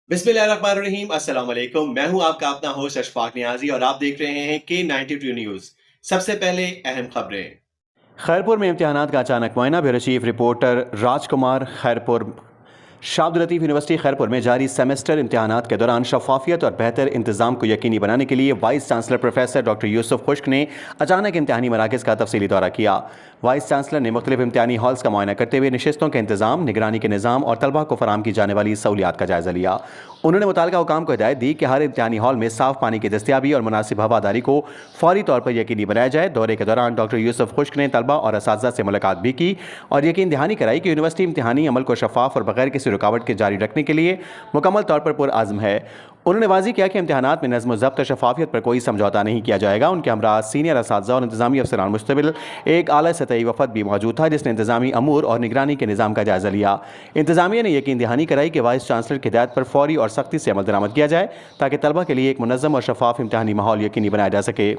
बिस्मिल्लाहिर्रहमानिर्रहीम अस्सलाम वालेकुम। मैं हूं आपका अपना होस्ट अशफाक नियाजी और आप देख रहे हैं K92 न्यूज़। सबसे पहले अहम खबरें। खैरपुर में इम्तिहानात का अचानक मुआयना, ब्यूरो चीफ रिपोर्टर राजकुमार। खैरपुर शाब्द लतीफ़ यूनिवर्सिटी खैरपुर में जारी सेमेस्टर इम्तिहानात के दौरान शफाफियत और बेहतर इंतजाम को यकीनी बनाने के लिए vice chancellor professor doctor Yusuf खुश्क ने अचानक इम्तिहानी मराकज़ का तफसीली दौरा किया। वाइस चांसलर ने मुख्तलिफ इम्तिहानी हॉल्स का मुआयना करते हुए नशिस्तों के इंतजाम, निगरानी के निज़ाम और तलबा को फराम की जाने वाली सहूलियात का जायज़ा लिया। उन्होंने मुताल्लिका हुकाम को हिदायत दी कि हर इम्तिहानी हॉल में साफ़ पानी की दस्तियाबी और मुनासिब हवादारी को फौरी तौर पर यकीनी बनाया जाए। दौरे के दौरान डॉक्टर यूसुफ खुश्क ने तलबा और असातिज़ा से मुलाकात भी की और यकीन दहानी कराई कि यूनिवर्सिटी इम्तिहानी अमल को शफाफ और बगैर किसी रुकावट के जारी रखने के लिए मुकम्मल तौर पर पुरअज़्म है। उन्होंने वाज़ी किया कि इम्तिहानात में नज़्म ज़ब्त और शफाफियत पर कोई समझौता नहीं किया जाएगा। उनके हमरा सीनियर असातिज़ा और इंतज़ामी अफसरान मुश्तमिल एक आला सतही वफ़द भी मौजूद था, जिसने इंतज़ामी अमूर और निगरानी के निज़ाम का जायज़ा लिया। इंतज़ामिया ने यकीन दहानी कराई कि वाइस चांसलर की हिदायत पर फौरी और सख्ती से अमल दरामद किया जाए ताकि तलबा के लिए एक मुनज़्ज़म और शफाफ इम्तिहानी माहौल यकीनी बनाया जा सके।